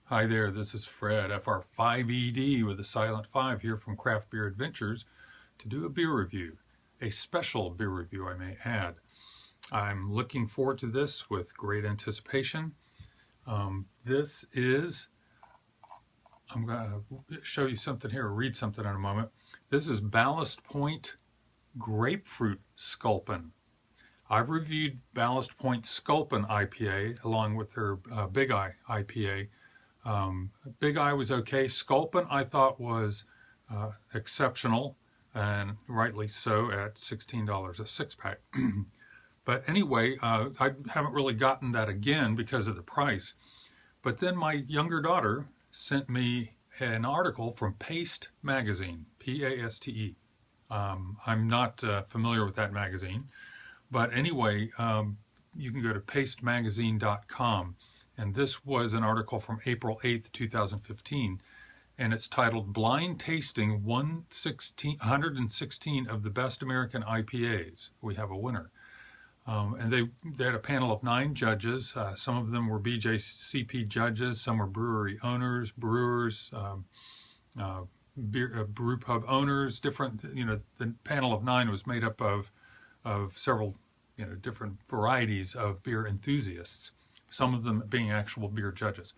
Hi there, this is Fred, FR5ED with a silent 5 here from Craft Beer Adventures to do a beer review, a special beer review I may add. I'm looking forward to this with great anticipation. I'm going to show you something here, read something in a moment. This is Ballast Point Grapefruit Sculpin. I've reviewed Ballast Point Sculpin IPA along with their Big Eye IPA. Big Eye was okay. Sculpin I thought was exceptional, and rightly so, at $16 a six-pack. But anyway, I haven't really gotten that again because of the price. But then my younger daughter sent me an article from Paste Magazine, P-A-S-T-E. I'm not familiar with that magazine. But anyway, you can go to pastemagazine.com. And this was an article from April 8th, 2015. And it's titled Blind Tasting 116 of the Best American IPAs. We have a winner. And they had a panel of 9 judges. Some of them were BJCP judges. Some were brewery owners, brewers, brew pub owners. Different, the panel of 9 was made up of several, different varieties of beer enthusiasts. Some of them being actual beer judges.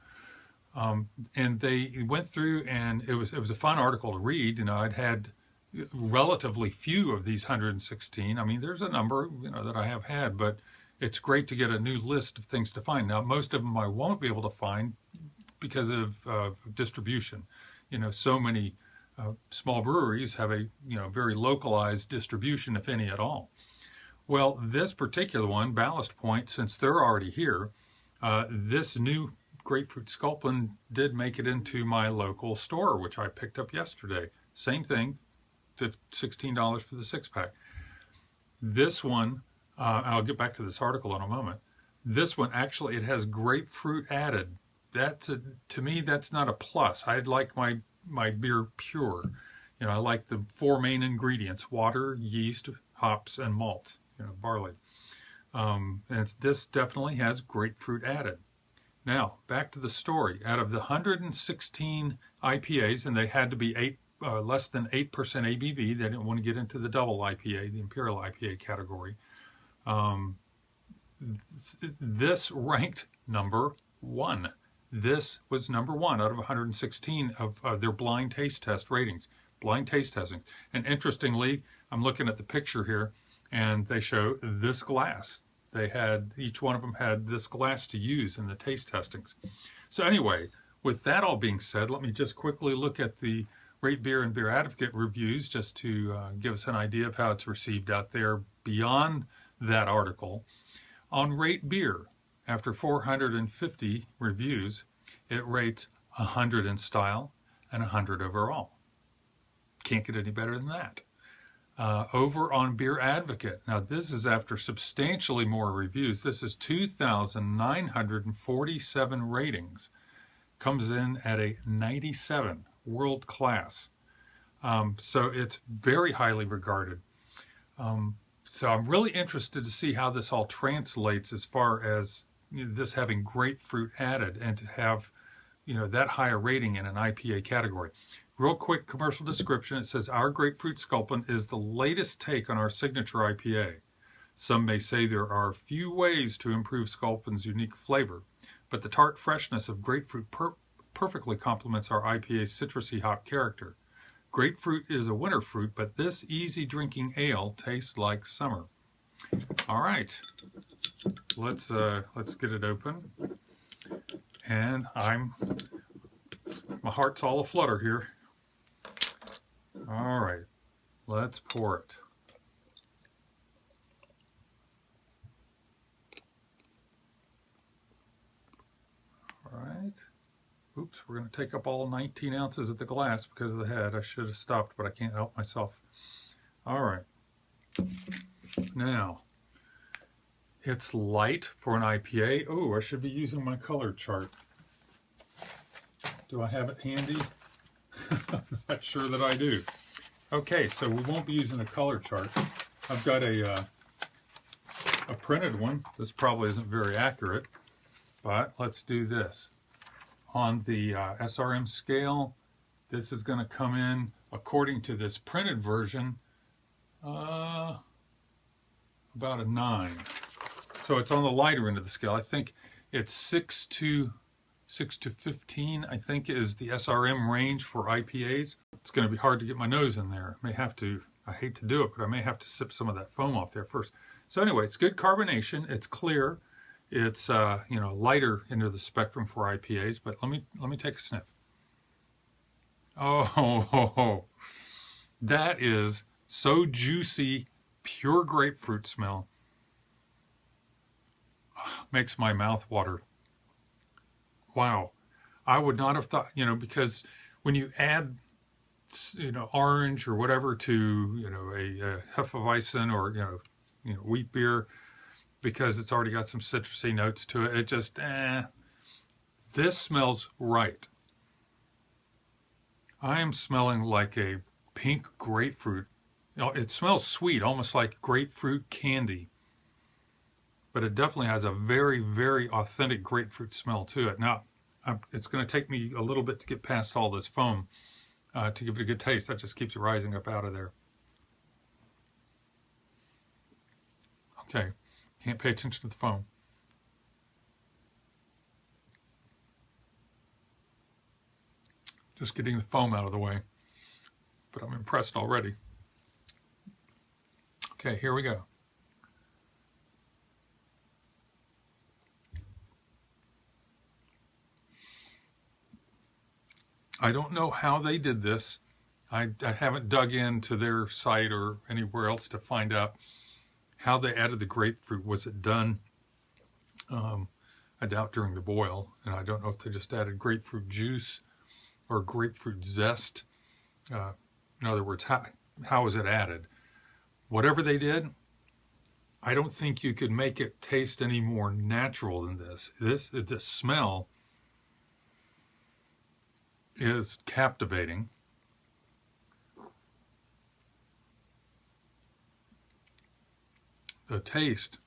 And they went through, and it was a fun article to read. I'd had relatively few of these 116. I mean, there's a number, that I have had, but it's great to get a new list of things to find. Now, most of them I won't be able to find because of distribution. So many small breweries have a, very localized distribution, if any at all. Well, this particular one, Ballast Point, since they're already here, this new Grapefruit Sculpin did make it into my local store, which I picked up yesterday. Same thing, $16 for the six-pack. This one, I'll get back to this article in a moment. This one, actually, it has grapefruit added. To me, that's not a plus. I'd like my beer pure. I like the 4 main ingredients: water, yeast, hops, and malt, barley. And this definitely has grapefruit added. Now, back to the story. Out of the 116 IPAs, and they had to be less than 8% ABV, they didn't want to get into the double IPA, the Imperial IPA category. This ranked number 1. This was number 1 out of 116 of their blind taste test ratings, blind taste testing. And interestingly, I'm looking at the picture here, and they show this glass. Each one of them had this glass to use in the taste testings. So anyway, with that all being said, let me just quickly look at the Rate Beer and Beer Advocate reviews just to give us an idea of how it's received out there beyond that article. On Rate Beer, after 450 reviews, it rates 100 in style and 100 overall. Can't get any better than that. Over on Beer Advocate, now this is after substantially more reviews. This is 2,947 ratings. Comes in at a 97, world class. So it's very highly regarded. So I'm really interested to see how this all translates as far as this having grapefruit added and to have, that higher rating in an IPA category. Real quick commercial description. It says, our Grapefruit Sculpin is the latest take on our signature IPA. Some may say there are few ways to improve Sculpin's unique flavor, but the tart freshness of grapefruit perfectly complements our IPA's citrusy hop character. Grapefruit is a winter fruit, but this easy drinking ale tastes like summer. All right, let's get it open. And my heart's all aflutter here. All right, let's pour it. All right. Oops, we're going to take up all 19 ounces of the glass because of the head. I should have stopped, but I can't help myself. All right. Now, it's light for an IPA. Oh, I should be using my color chart. Do I have it handy? I'm not sure that I do. Okay, so we won't be using a color chart. I've got a printed one. This probably isn't very accurate, but let's do this. on the SRM scale, this is going to come in, according to this printed version, about a 9. So it's on the lighter end of the scale. I think it's 6 to 15, I think, is the SRM range for IPAs. It's going to be hard to get my nose in there. I may have to, I hate to do it, but I may have to sip some of that foam off there first. So anyway, it's good carbonation. It's clear. It's you know, lighter into the spectrum for IPAs. But let me take a sniff. Oh, that is so juicy, pure grapefruit smell. Makes my mouth water. Wow, I would not have thought, you know, because when you add, you know, orange or whatever to, you know, a Hefeweizen or, you know, wheat beer, because it's already got some citrusy notes to it, it just, this smells right. I am smelling like a pink grapefruit. You know, it smells sweet, almost like grapefruit candy. But it definitely has a very, very authentic grapefruit smell to it. Now, it's going to take me a little bit to get past all this foam to give it a good taste. That just keeps rising up out of there. Okay, can't pay attention to the foam. Just getting the foam out of the way. But I'm impressed already. Okay, here we go. I don't know how they did this. I haven't dug into their site or anywhere else to find out how they added the grapefruit. Was it done, I doubt, during the boil? And I don't know if they just added grapefruit juice or grapefruit zest. In other words, how was it added? Whatever they did, I don't think you could make it taste any more natural than this. This smell is captivating. The taste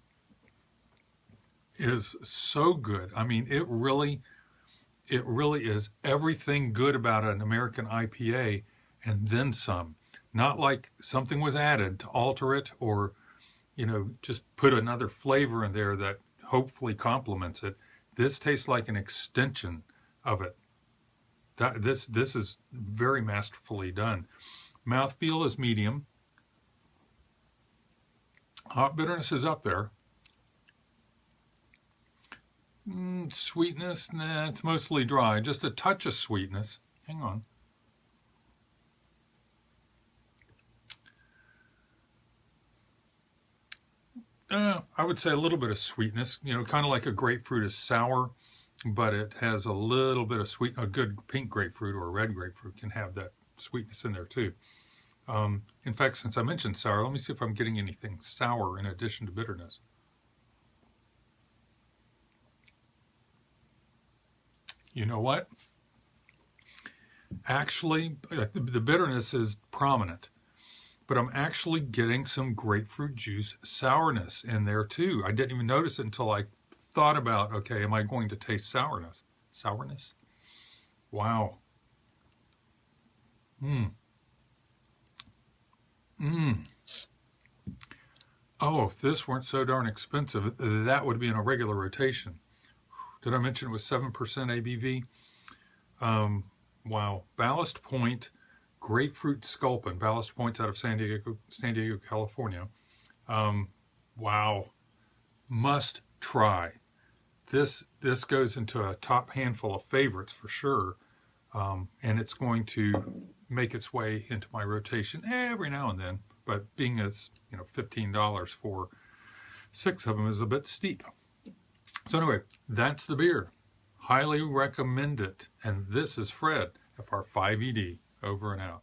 is so good. I mean, it really is everything good about an American IPA and then some. Not like something was added to alter it or, you know, just put another flavor in there that hopefully complements it. This tastes like an extension of it. This is very masterfully done. Mouthfeel is medium. Hop bitterness is up there. Sweetness, nah, it's mostly dry. Just a touch of sweetness. Hang on. I would say a little bit of sweetness. You know, kind of like a grapefruit is sour, but it has a little bit of sweet. A good pink grapefruit or a red grapefruit can have that sweetness in there too. In fact, since I mentioned sour, let me see if I'm getting anything sour in addition to bitterness. You know what? Actually, the bitterness is prominent, but I'm actually getting some grapefruit juice sourness in there too. I didn't even notice it until I thought about, okay, am I going to taste sourness? Sourness? Wow. Oh, if this weren't so darn expensive, that would be in a regular rotation. Did I mention it was 7% ABV? Wow. Ballast Point Grapefruit Sculpin. Ballast Point's out of San Diego, California. Wow. Must try. This goes into a top handful of favorites for sure. And it's going to make its way into my rotation every now and then. But being as, you know, $15 for 6 of them is a bit steep. So anyway, that's the beer. Highly recommend it. And this is Fred, FR5ED, over and out.